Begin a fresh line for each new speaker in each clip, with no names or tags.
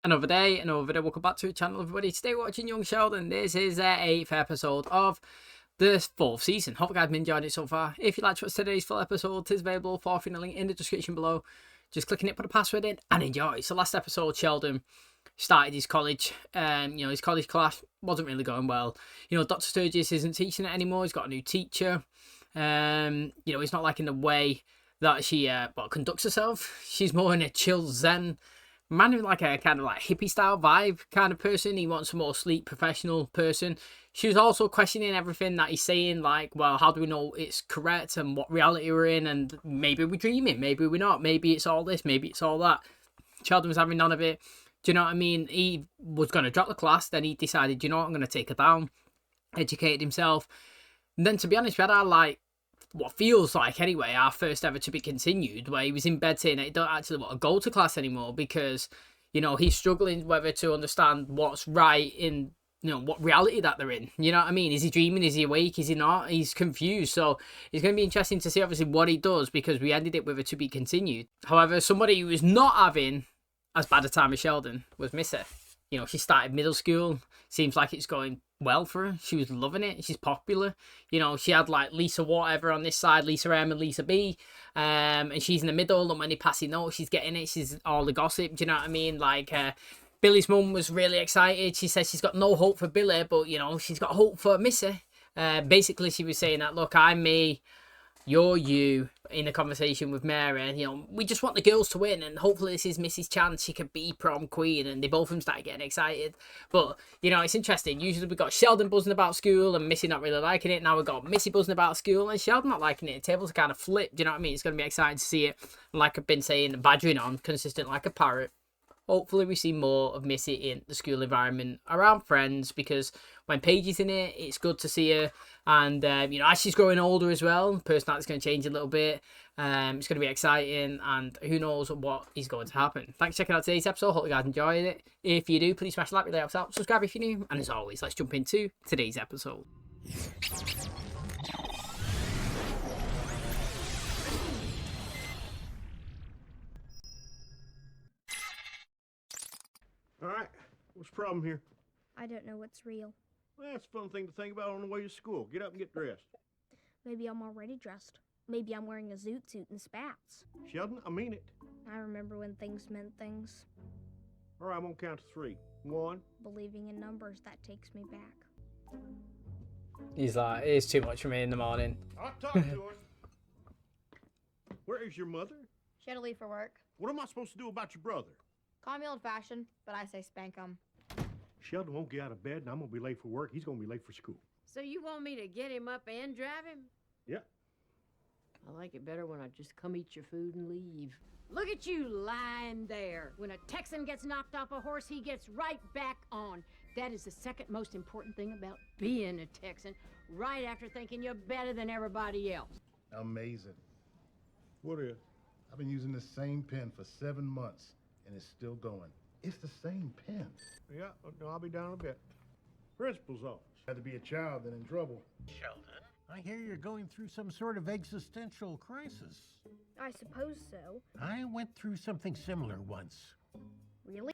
Another day, another video. Welcome back to the channel, everybody. Today we're watching Young Sheldon. This is their 8th episode of the 4th season. Hope you guys have been enjoying it so far. If you'd like to watch today's full episode, it is available for the link in the description below. Just clicking it, put a password in, and enjoy. So last episode, Sheldon started his college. His college class wasn't really going well. Dr. Sturgis isn't teaching it anymore. He's got a new teacher. It's not like in the way that she conducts herself. She's more in a chill zen man, with like a kind of like hippie style vibe kind of person. He wants a more sleek professional person. She was also questioning everything that he's saying, like, well, how do we know it's correct and what reality we're in, and maybe we're dreaming, maybe we're not, maybe it's all this, maybe it's all that. Sheldon was having none of it. Do you know what I mean? He was going to drop the class, then he decided, I'm going to take her down, educated himself. And then, to be honest, we had what feels like anyway our first ever to be continued, where he was in bed saying that he don't actually want to go to class anymore because he's struggling whether to understand what's right in what reality that they're in. You know what I mean? Is he dreaming? Is he awake? Is he not? He's confused. So it's going to be interesting to see obviously what he does, because we ended it with a to be continued. However, somebody who was not having as bad a time as Sheldon was Missy. She started middle school. Seems like it's going well for her. She was loving it. She's popular. She had like Lisa whatever on this side, Lisa M and Lisa B, and she's in the middle. And when they pass it notes, she's getting it. She's all the gossip. Do you know what I mean? Like Billy's mum was really excited. She says she's got no hope for Billy, but she's got hope for Missy. Basically, she was saying that, look, I'm me, you're you, in a conversation with Mary. We just want the girls to win, and hopefully this is Missy's chance. She could be prom queen, and they both of them started getting excited. But it's interesting. Usually we got Sheldon buzzing about school and Missy not really liking it. Now we got Missy buzzing about school and Sheldon not liking it. The tables are kind of flipped. Do you know what I mean? It's going to be exciting to see it. And like I've been saying, badgering on, consistent like a parrot. Hopefully we see more of Missy in the school environment around friends, because when Paige is in it, it's good to see her. And, as she's growing older as well, personality's going to change a little bit. It's going to be exciting, and who knows what is going to happen. Thanks for checking out today's episode. Hope you guys enjoyed it. If you do, please smash the like, really helps out. Subscribe if you're new. And as always, let's jump into today's episode.
All right, what's the problem here?
I don't know what's real.
Well, that's a fun thing to think about on the way to school. Get up and get dressed.
Maybe I'm already dressed. Maybe I'm wearing a zoot suit and spats.
Sheldon, I mean it.
I remember when things meant things.
All right, I'm gonna count to 3. 1.
Believing in numbers, that takes me back.
He's like, it's too much for me in the morning.
I'll talk to her. Where is your mother?
She had to leave for work.
What am I supposed to do about your brother?
Call me old-fashioned, but I say spank him.
Sheldon won't get out of bed, and I'm gonna be late for work. He's gonna be late for school.
So you want me to get him up and drive him?
Yeah.
I like it better when I just come eat your food and leave. Look at you lying there. When a Texan gets knocked off a horse, he gets right back on. That is the second most important thing about being a Texan, right after thinking you're better than everybody else.
Amazing.
What is?
I've been using the same pen for 7 months, and it's still going. It's the same pen.
Yeah, no, I'll be down in a bit. Principal's office.
Rather be a child than in trouble.
Sheldon, I hear you're going through some sort of existential crisis.
I suppose so.
I went through something similar once.
Really?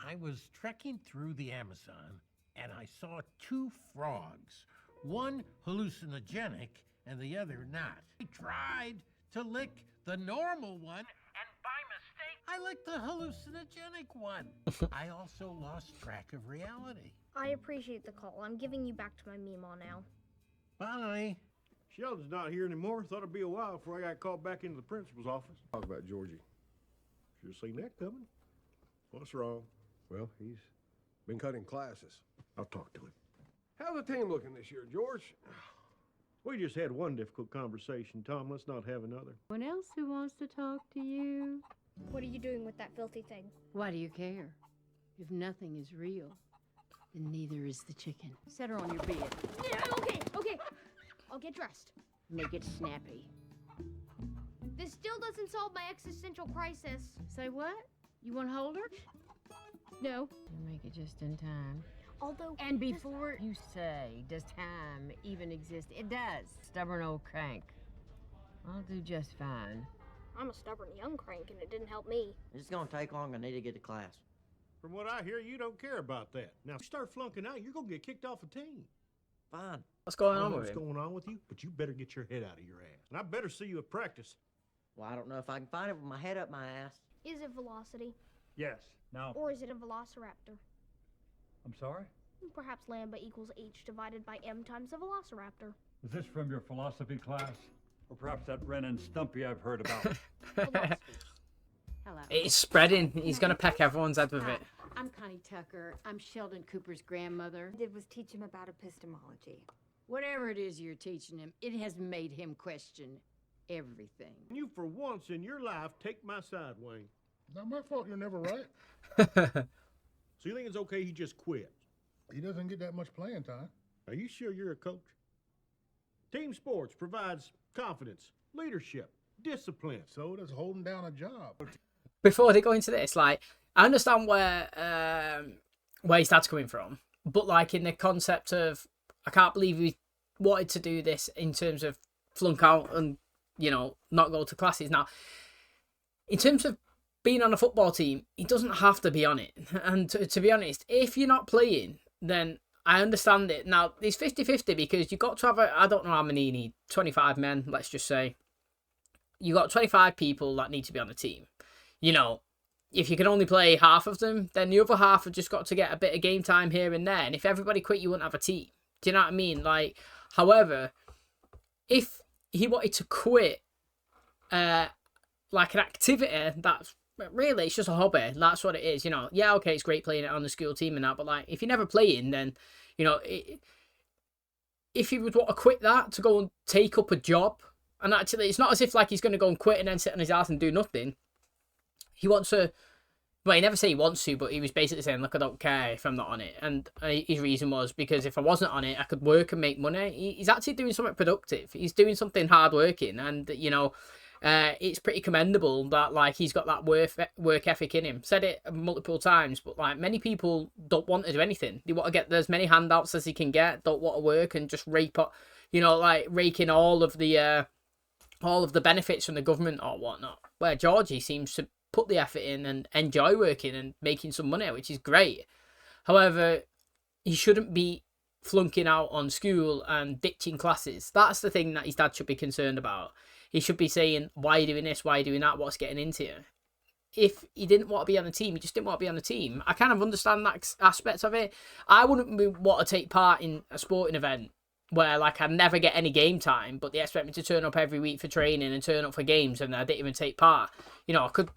I was trekking through the Amazon, and I saw 2 frogs. One hallucinogenic, and the other not. I tried to lick the normal one, and by mistake, I licked the hallucinogenic one. I also lost track of reality.
I appreciate the call. I'm giving you back to my Meemaw now.
Bye.
Sheldon's not here anymore. Thought it'd be a while before I got called back into the principal's office. Talk about Georgie. Should have seen that coming. What's wrong?
Well, he's been cutting classes.
I'll talk to him.
How's the team looking this year, George?
We just had one difficult conversation, Tom. Let's not have another.
Anyone else who wants to talk to you?
What are you doing with that filthy thing?
Why do you care? If nothing is real, then neither is the chicken. Set her on your bed.
Yeah, okay. I'll get dressed.
Make it snappy.
This still doesn't solve my existential crisis.
Say what? You want to hold her?
No.
You make it just in time.
Although...
And before you say, does time even exist? It does. Stubborn old crank. I'll do just fine.
I'm a stubborn young crank, and it didn't help me.
It's gonna take long. I need to get to class.
From what I hear, you don't care about that. Now, if you start flunking out, you're gonna get kicked off a team.
Fine.
What's going
I don't
on
know
with
what's
him?
going on with you, but you better get your head out of your ass. And I better see you at practice.
Well, I don't know if I can find it with my head up my ass.
Is it velocity?
Yes. Now,
Or is it a velociraptor?
I'm sorry?
Perhaps lambda equals h divided by m times the velociraptor.
Is this from your philosophy class? Or perhaps that Ren and Stumpy I've heard about?
Velocity.
Hello.
It's spreading. He's gonna peck everyone's head with it.
I'm Connie Tucker. I'm Sheldon Cooper's grandmother.
Did was teach him about epistemology.
Whatever it is you're teaching him, it has made him question everything.
You, for once in your life, take my side, Wayne.
Not my fault you're never right.
So you think it's okay he just quit?
He doesn't get that much playing time.
Are you sure you're a coach? Team sports provides confidence, leadership, discipline.
So does holding down a job.
Before they go into this, like, I understand where his dad's coming from, but like in the concept of, I can't believe he wanted to do this in terms of flunk out and, you know, not go to classes. Now, in terms of being on a football team, he doesn't have to be on it. And to be honest, if you're not playing, then I understand it. Now, it's 50-50 because you've got to have, I don't know how many you need, 25 men, let's just say. You got 25 people that need to be on the team. You know, if you can only play half of them, then the other half have just got to get a bit of game time here and there. And if everybody quit, you wouldn't have a team. Do you know what I mean? Like, however, if he wanted to quit, like an activity that's really, it's just a hobby. That's what it is. You know, yeah, okay, it's great playing it on the school team and that, but like, if you're never playing, then, you know, if he would want to quit that to go and take up a job, and actually, it's not as if like he's going to go and quit and then sit on his ass and do nothing. He wants to, well, he never said he wants to, but he was basically saying, look, I don't care if I'm not on it. And his reason was because if I wasn't on it, I could work and make money. He's actually doing something productive. He's doing something hard working. And, you know, it's pretty commendable that, like, he's got that work ethic in him. Said it multiple times, but, like, many people don't want to do anything. They want to get as many handouts as he can get, don't want to work and just rake in all of the benefits from the government or whatnot. Where Georgie seems to put the effort in and enjoy working and making some money, which is great. However, he shouldn't be flunking out on school and ditching classes. That's the thing that his dad should be concerned about. He should be saying, why are you doing this? Why are you doing that? What's getting into you? If he didn't want to be on the team, he just didn't want to be on the team. I kind of understand that aspect of it. I wouldn't want to take part in a sporting event where, like, I never get any game time, but they expect me to turn up every week for training and turn up for games and I didn't even take part. You know, I could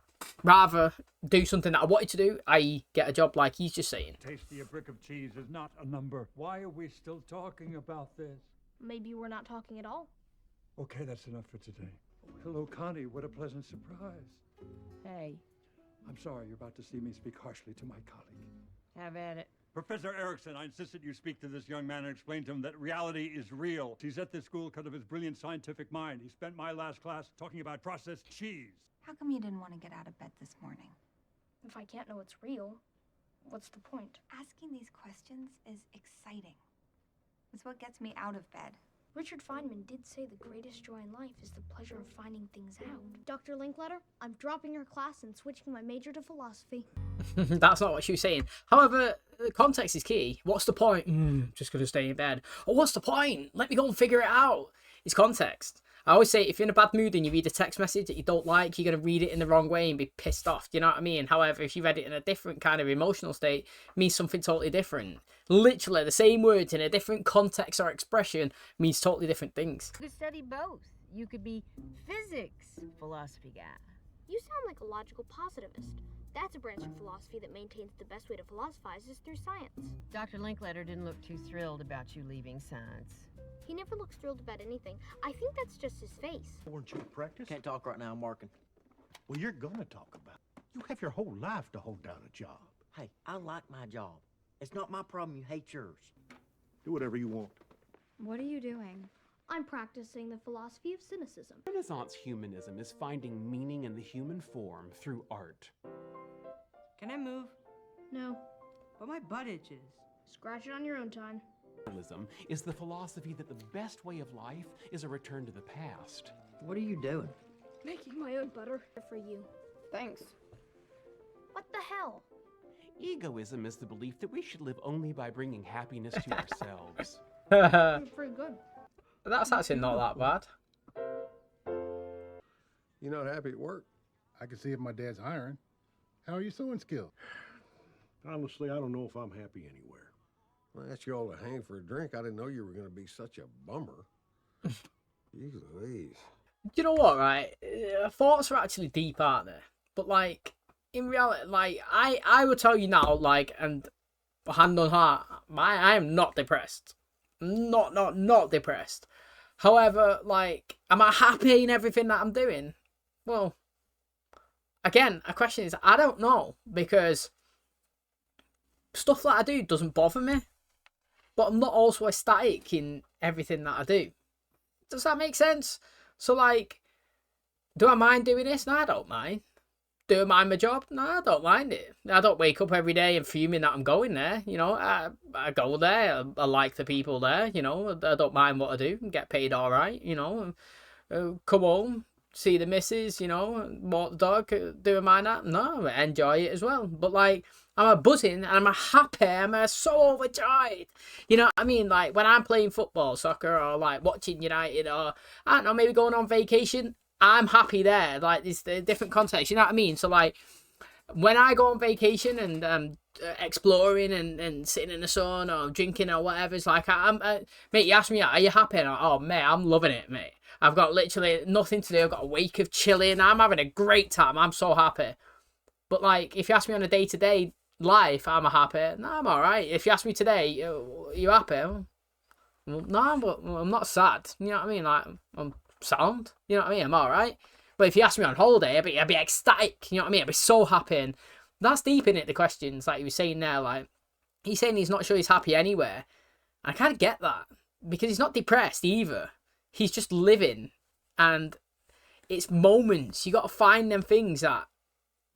rather do something that I wanted to do, i.e. get a job like he's just saying.
Tasty a brick of cheese is not a number. Why are we still talking about this?
Maybe we're not talking at all.
Okay, that's enough for today. Hello, Connie. What a pleasant surprise.
Hey,
I'm sorry you're about to see me speak harshly to my colleague.
have at it.
Professor Erickson, I insist that you speak to this young man and explain to him that reality is real. He's at this school because of his brilliant scientific mind. He spent my last class talking about processed cheese.
How come you didn't want to get out of bed this morning?
If I can't know it's real, what's the point?
Asking these questions is exciting. It's what gets me out of bed.
Richard Feynman did say the greatest joy in life is the pleasure of finding things out. Dr. Linkletter, I'm dropping your class and switching my major to philosophy.
That's not what she was saying. However, the context is key. What's the point? Just going to stay in bed. Oh, what's the point? Let me go and figure it out. It's context. I always say, if you're in a bad mood and you read a text message that you don't like, you're going to read it in the wrong way and be pissed off. Do you know what I mean? However, if you read it in a different kind of emotional state, it means something totally different. Literally, the same words in a different context or expression means totally different things.
You could study both. You could be physics philosophy guy.
You sound like a logical positivist. That's a branch of philosophy that maintains the best way to philosophize is through science.
Dr. Linkletter didn't look too thrilled about you leaving science.
He never looks thrilled about anything. I think that's just his face.
Weren't you at practice?
Can't talk right now, I'm working.
Well, you're gonna talk about it. You have your whole life to hold down a job.
Hey, I like my job. It's not my problem you hate yours.
Do whatever you want.
What are you doing?
I'm practicing the philosophy of cynicism.
Renaissance humanism is finding meaning in the human form through art.
Can I move?
No.
But my butt itches.
Scratch it on your own time.
Realism is the philosophy that the best way of life is a return to the past.
What are you doing?
Making my own butter for you.
Thanks.
What the hell?
Egoism is the belief that we should live only by bringing happiness to ourselves.
Pretty good.
That's actually not that bad.
You're not happy at work?
I can see if my dad's hiring. How are your sewing skills?
Honestly, I don't know if I'm happy anywhere. Well, I asked you all to hang for a drink. I didn't know you were going to be such a bummer. Jeez Louise.
You know what, right? Thoughts are actually deep, aren't they? But, like, in reality, like, I will tell you now, like, and hand on heart, I am not depressed. Not depressed. However, like, am I happy in everything that I'm doing? Well, again, a question is, I don't know, because stuff that I do doesn't bother me, but I'm not also ecstatic in everything that I do. Does that make sense? So, like, do I mind doing this? No, I don't mind. Do I mind my job? No, I don't mind it. I don't wake up every day and fuming that I'm going there. You know, I go there. I like the people there. You know, I don't mind what I do and get paid all right. You know, come home, see the missus. You know, walk the dog. Do I mind that? No, I enjoy it as well. But, like, I'm a buzzing and I'm a happy. I'm a so overjoyed. You know what I mean? Like, when I'm playing football, soccer, or like watching United, or I don't know, maybe going on vacation, I'm happy there. Like, it's the different context. You know what I mean? So, like, when I go on vacation and exploring and sitting in the sun or drinking or whatever, it's like, mate, you ask me, are you happy? And oh, mate, I'm loving it, mate. I've got literally nothing to do. I've got a week of chilling. I'm having a great time. I'm so happy. But, like, if you ask me on a day-to-day life, I'm happy. No, I'm all right. If you ask me today, you happy? Well, no, but I'm not sad. You know what I mean? Like, I'm sound. You know what I mean? I'm all right. But if you ask me on holiday, I'd be ecstatic. You know what I mean? I'd be so happy. And that's deep in it, the questions, like you were saying there. Like, he's saying he's not sure he's happy anywhere. I kind of get that. Because he's not depressed either. He's just living. And it's moments. You got to find them things that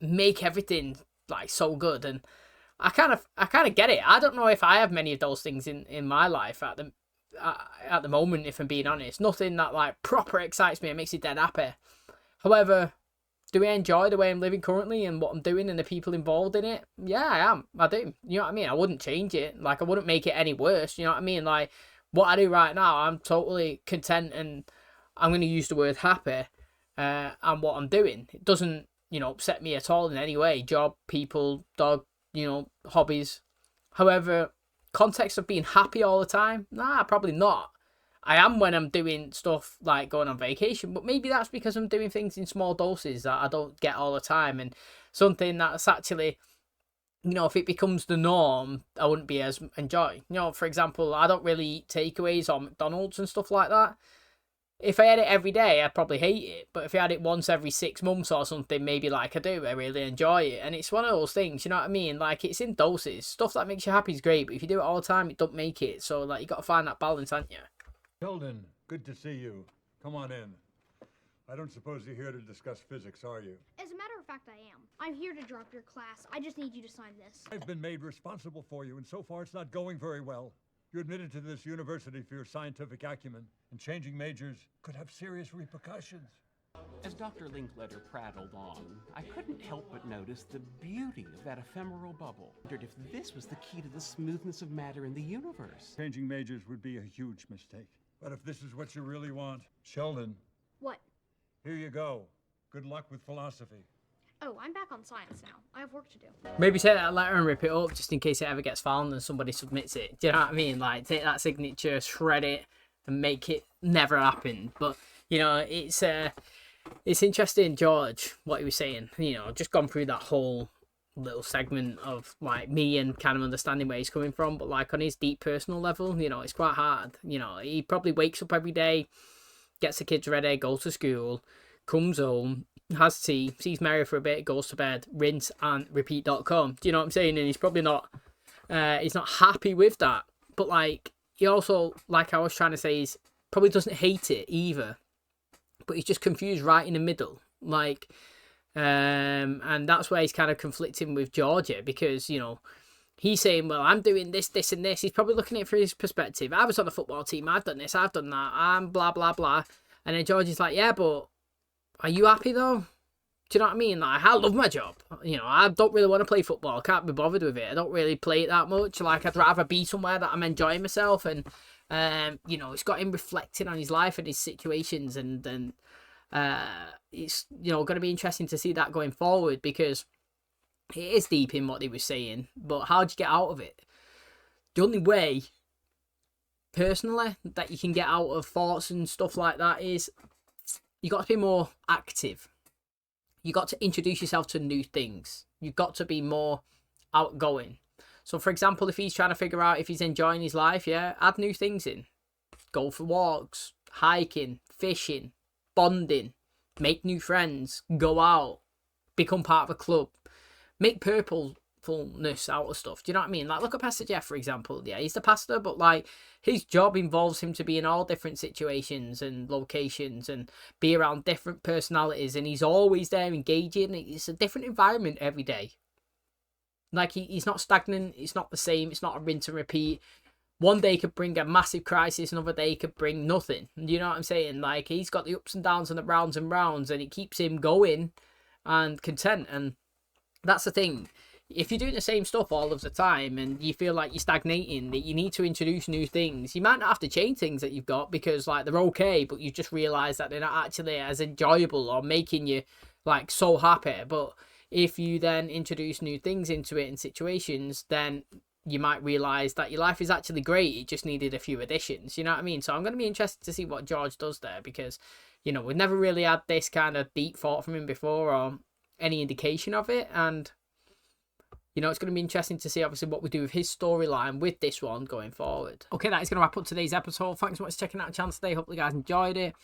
make everything, like, so good. And I kind of get it. I don't know if I have many of those things in my life at the moment, if I'm being honest. Nothing that, like, proper excites me and makes me dead happy. However, do I enjoy the way I'm living currently and what I'm doing and the people involved in it? Yeah, I am. I do. You know what I mean? I wouldn't change it. Like, I wouldn't make it any worse. You know what I mean? Like, what I do right now, I'm totally content, and I'm going to use the word happy and what I'm doing. It doesn't, you know, upset me at all in any way. Job, people, dog, you know, hobbies. However, context of being happy all the time? Nah, probably not. I am when I'm doing stuff like going on vacation, but maybe that's because I'm doing things in small doses that I don't get all the time, and something that's actually, you know, if it becomes the norm, I wouldn't be as enjoy. You know, for example, I don't really eat takeaways or McDonald's and stuff like that. If I had it every day, I'd probably hate it. But if I had it once every 6 months or something, maybe like I do, I really enjoy it. And it's one of those things, you know what I mean? Like, it's in doses. Stuff that makes you happy is great, but if you do it all the time, it don't make it. So, like, you got to find that balance, haven't you?
Sheldon, good to see you. Come on in. I don't suppose you're here to discuss physics, are you?
As a matter of fact, I am. I'm here to drop your class. I just need you to sign this.
I've been made responsible for you, and so far it's not going very well. You're admitted to this university for your scientific acumen, and changing majors could have serious repercussions.
As Dr. Linkletter prattled on, I couldn't help but notice the beauty of that ephemeral bubble. I wondered if this was the key to the smoothness of matter in the universe.
Changing majors would be a huge mistake. But if this is what you really want, Sheldon.
What?
Here you go. Good luck with philosophy.
Oh, I'm back on science now. I have work to do.
Maybe take that letter and rip it up just in case it ever gets found and somebody submits it. Do you know what I mean? Like, take that signature, shred it, and make it never happen. But, you know, it's interesting, George, what he was saying. You know, just gone through that whole little segment of, like, me and kind of understanding where he's coming from. But, like, on his deep personal level, you know, it's quite hard. You know, he probably wakes up every day, gets the kids ready, goes to school, comes home, has tea, sees Mary for a bit, goes to bed, rinse and repeat.com. Do you know what I'm saying? And he's probably not, he's not happy with that. But, like, he also, like I was trying to say, is probably doesn't hate it either. But he's just confused right in the middle. Like, and that's where he's kind of conflicting with Georgie, because, you know, he's saying, well, I'm doing this, this, and this. He's probably looking at it from his perspective. I was on a football team. I've done this. I've done that. I'm blah, blah, blah. And then Georgie's like, yeah, but are you happy, though? Do you know what I mean? Like, I love my job. You know, I don't really want to play football. I can't be bothered with it. I don't really play it that much. Like, I'd rather be somewhere that I'm enjoying myself. And, you know, it's got him reflecting on his life and his situations. And it's, you know, going to be interesting to see that going forward, because it is deep in what he was saying. But how do you get out of it? The only way, personally, that you can get out of thoughts and stuff like that is you got to be more active. You got to introduce yourself to new things. You've got to be more outgoing. So, for example, if he's trying to figure out if he's enjoying his life, yeah, add new things in. Go for walks, hiking, fishing, bonding, make new friends, go out, become part of a club, make purposefulness out of stuff. Do you know what I mean? Like, look at Pastor Jeff, for example. Yeah, he's the pastor, but like, his job involves him to be in all different situations and locations and be around different personalities, and he's always there engaging. It's a different environment every day. Like, he's not stagnant, it's not the same, it's not a rinse and repeat. One day could bring a massive crisis, another day could bring nothing. You know what I'm saying? Like, he's got the ups and downs and the rounds and rounds, and it keeps him going and content. And that's the thing. If you're doing the same stuff all of the time and you feel like you're stagnating, that you need to introduce new things. You might not have to change things that you've got, because like, they're okay, but you just realise that they're not actually as enjoyable or making you like so happy. But if you then introduce new things into it and situations, then you might realise that your life is actually great. It just needed a few additions. You know what I mean? So I'm going to be interested to see what George does there, because, you know, we've never really had this kind of deep thought from him before, or any indication of it. And, you know, it's going to be interesting to see, obviously, what we do with his storyline with this one going forward. Okay, that is going to wrap up today's episode. Thanks so much for checking out the channel today. Hopefully you guys enjoyed it.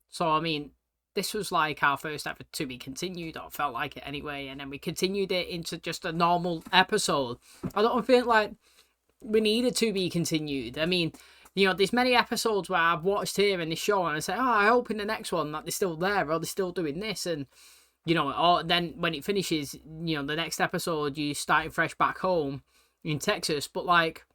So, I mean, this was like our first ever to be continued, or felt like it anyway. And then we continued it into just a normal episode. I don't think like we needed to be continued. I mean, you know, there's many episodes where I've watched here in this show and I say, oh, I hope in the next one that they're still there, or they're still doing this. And, you know, or then when it finishes, you know, the next episode, you starting fresh back home in Texas. But like,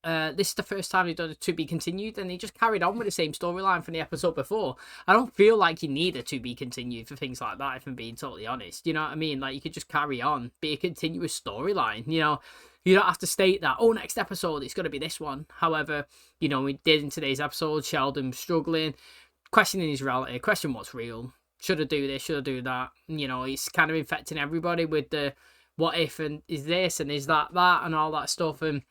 this is the first time they've done a to be continued, and they just carried on with the same storyline from the episode before. I don't feel like you need a to be continued for things like that, if I'm being totally honest. You know what I mean? Like, you could just carry on, be a continuous storyline. You know, you don't have to state that, oh, next episode it's going to be this one. However, you know, we did in today's episode, Sheldon struggling, questioning his reality, question what's real. Should I do this? Should I do that? You know, he's kind of infecting everybody with the what if, and is this and is that and all that stuff. And,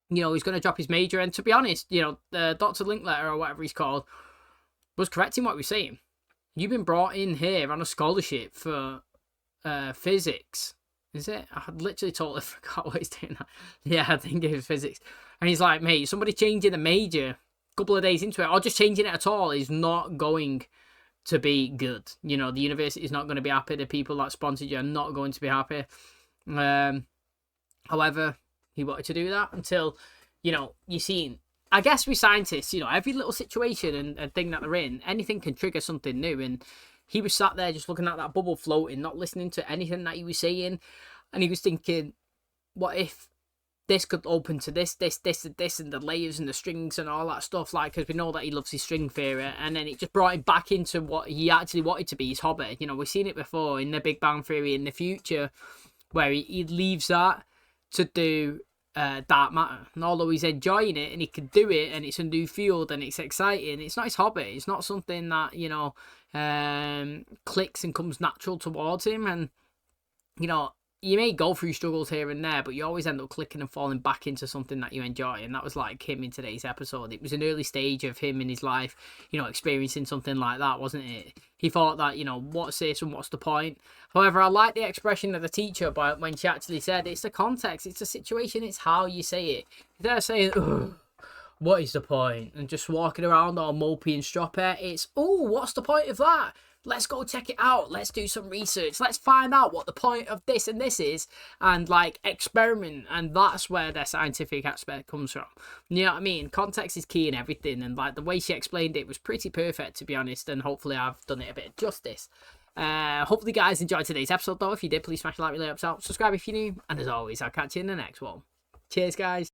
you know, he's going to drop his major. And to be honest, you know, Dr. Linkletter, or whatever he's called, was correcting what we're saying. You've been brought in here on a scholarship for physics. Is it? I literally totally forgot what he's doing. Yeah, I think it was physics. And he's like, mate, somebody changing the major a couple of days into it, or just changing it at all, is not going to be good. You know, the university is not going to be happy. The people that sponsored you are not going to be happy. However, he wanted to do that until, you know, you seen, I guess with scientists, you know, every little situation and thing that they're in, anything can trigger something new. And he was sat there just looking at that bubble floating, not listening to anything that he was saying. And he was thinking, what if this could open to this, and the layers and the strings and all that stuff, like, because we know that he loves his string theory. And then it just brought him back into what he actually wanted to be, his hobby. You know, we've seen it before in the Big Bang Theory in the future, where he leaves that to do dark matter. And although he's enjoying it and he can do it and it's a new field and it's exciting, it's not his hobby. It's not something that, you know, clicks and comes natural towards him. And, you know, you may go through struggles here and there, but you always end up clicking and falling back into something that you enjoy. And that was like him in today's episode. It was an early stage of him in his life, you know, experiencing something like that, wasn't it? He thought that, you know, what's this and what's the point? However, I like the expression of the teacher by when she actually said, it's the context, it's the situation, it's how you say it. They're saying, ugh, what is the point? And just walking around all mopey and stroppy. It's, oh, what's the point of that? Let's go check it out. Let's do some research. Let's find out what the point of this and this is, and like experiment. And that's where their scientific aspect comes from. You know what I mean? Context is key in everything. And like the way she explained it was pretty perfect, to be honest. And hopefully I've done it a bit of justice. Hopefully you guys enjoyed today's episode though. If you did, please smash the like, really helps out. Subscribe if you're new. And as always, I'll catch you in the next one. Cheers, guys.